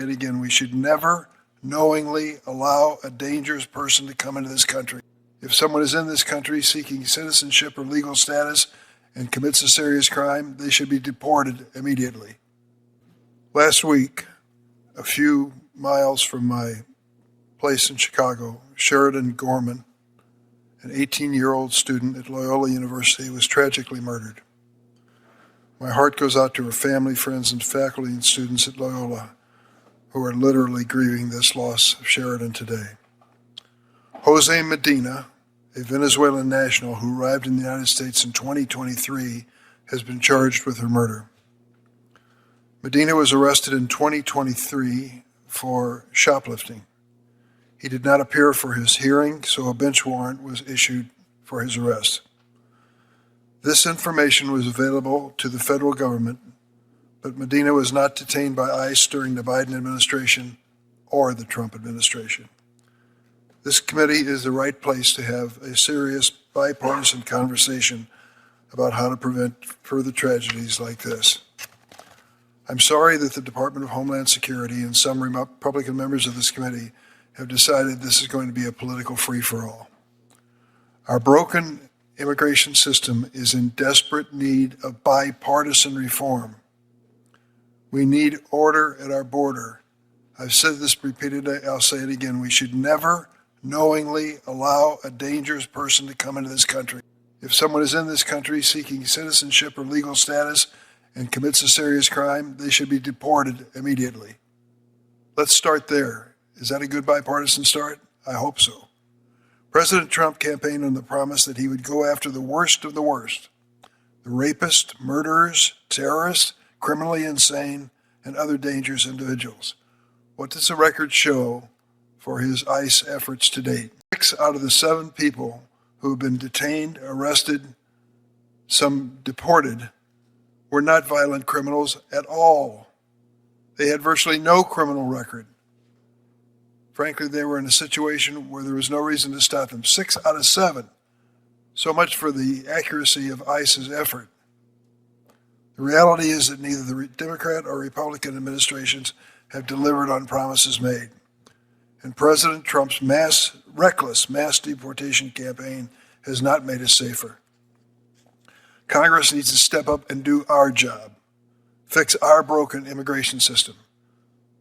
And again, we should never knowingly allow a dangerous person to come into this country. If someone is in this country seeking citizenship or legal status and commits a serious crime, they should be deported immediately. Last week, a few miles from my place in Chicago, Sheridan Gorman, an 18-year-old student at Loyola University, was tragically murdered. My heart goes out to her family, friends, and faculty and students at Loyola who are literally grieving this loss of Sheridan today. Jose Medina, a Venezuelan national who arrived in the United States in 2023, has been charged with her murder. Medina was arrested in 2023 for shoplifting. He did not appear for his hearing, so a bench warrant was issued for his arrest. This information was available to the federal government, but Medina was not detained by ICE during the Biden administration or the Trump administration. This committee is the right place to have a serious bipartisan conversation about how to prevent further tragedies like this. I'm sorry that the Department of Homeland Security and some Republican members of this committee have decided this is going to be a political free-for-all. Our broken immigration system is in desperate need of bipartisan reform. We need order at our border. I've said this repeatedly, I'll say it again. We should never knowingly allow a dangerous person to come into this country. If someone is in this country seeking citizenship or legal status and commits a serious crime, they should be deported immediately. Let's start there. Is that a good bipartisan start? I hope so. President Trump campaigned on the promise that he would go after the worst of the worst, the rapists, murderers, terrorists, criminally insane, and other dangerous individuals. What does the record show for his ICE efforts to date? 6 out of the 7 people who have been detained, arrested, some deported, were not violent criminals at all. They had virtually no criminal record. Frankly, they were in a situation where there was no reason to stop them. 6 out of 7. So much for the accuracy of ICE's effort. The reality is that neither the Democrat or Republican administrations have delivered on promises made. And President Trump's reckless mass deportation campaign has not made us safer. Congress needs to step up and do our job, fix our broken immigration system.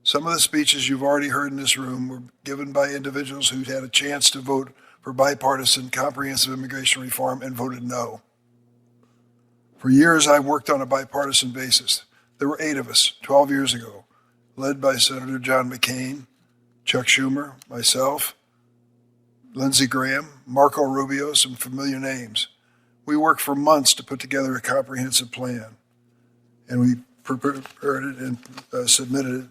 Some of the speeches you've already heard in this room were given by individuals who'd had a chance to vote for bipartisan comprehensive immigration reform and voted no. For years, I worked on a bipartisan basis. There were 8 of us 12 years ago, led by Senator John McCain, Chuck Schumer, myself, Lindsey Graham, Marco Rubio, some familiar names. We worked for months to put together a comprehensive plan, and we prepared it and submitted it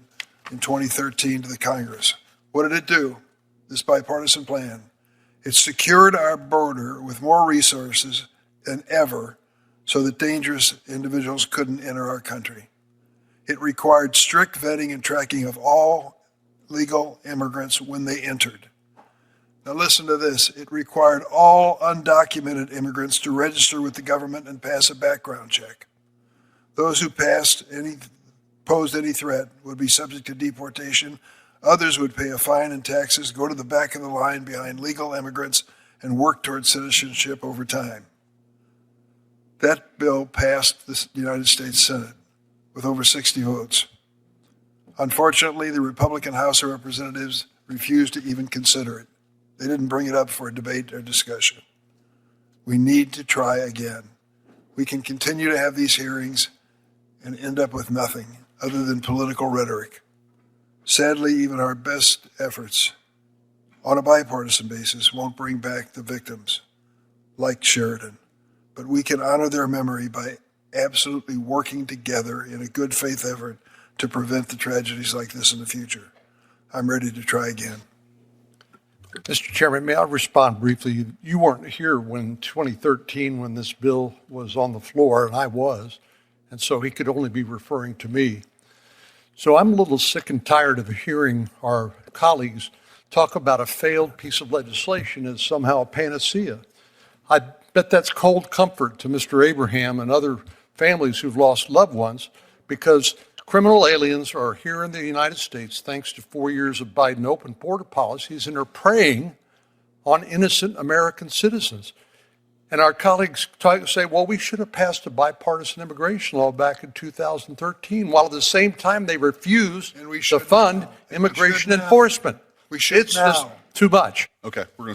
in 2013 to the Congress. What did it do, this bipartisan plan? It secured our border with more resources than ever so that dangerous individuals couldn't enter our country. It required strict vetting and tracking of all legal immigrants when they entered. Now listen to this. It required all undocumented immigrants to register with the government and pass a background check. Those who posed any threat would be subject to deportation. Others would pay a fine and taxes, go to the back of the line behind legal immigrants, and work towards citizenship over time. That bill passed the United States Senate with over 60 votes. Unfortunately, the Republican House of Representatives refused to even consider it. They didn't bring it up for a debate or discussion. We need to try again. We can continue to have these hearings and end up with nothing other than political rhetoric. Sadly, even our best efforts on a bipartisan basis won't bring back the victims like Sheridan. But we can honor their memory by absolutely working together in a good faith effort to prevent the tragedies like this in the future. I'm ready to try again. Mr. Chairman, may I respond briefly? You weren't here when 2013 when this bill was on the floor, and I was, and so he could only be referring to me. So I'm a little sick and tired of hearing our colleagues talk about a failed piece of legislation as somehow a panacea. I bet that's cold comfort to Mr. Abraham and other families who've lost loved ones, because Criminal aliens are here in the United States thanks to 4 years of Biden open border policies and are preying on innocent American citizens. And our colleagues say, well, we should have passed a bipartisan immigration law back in 2013, while at the same time they refused to fund immigration enforcement. We should It's just now. too much. Okay, we're going to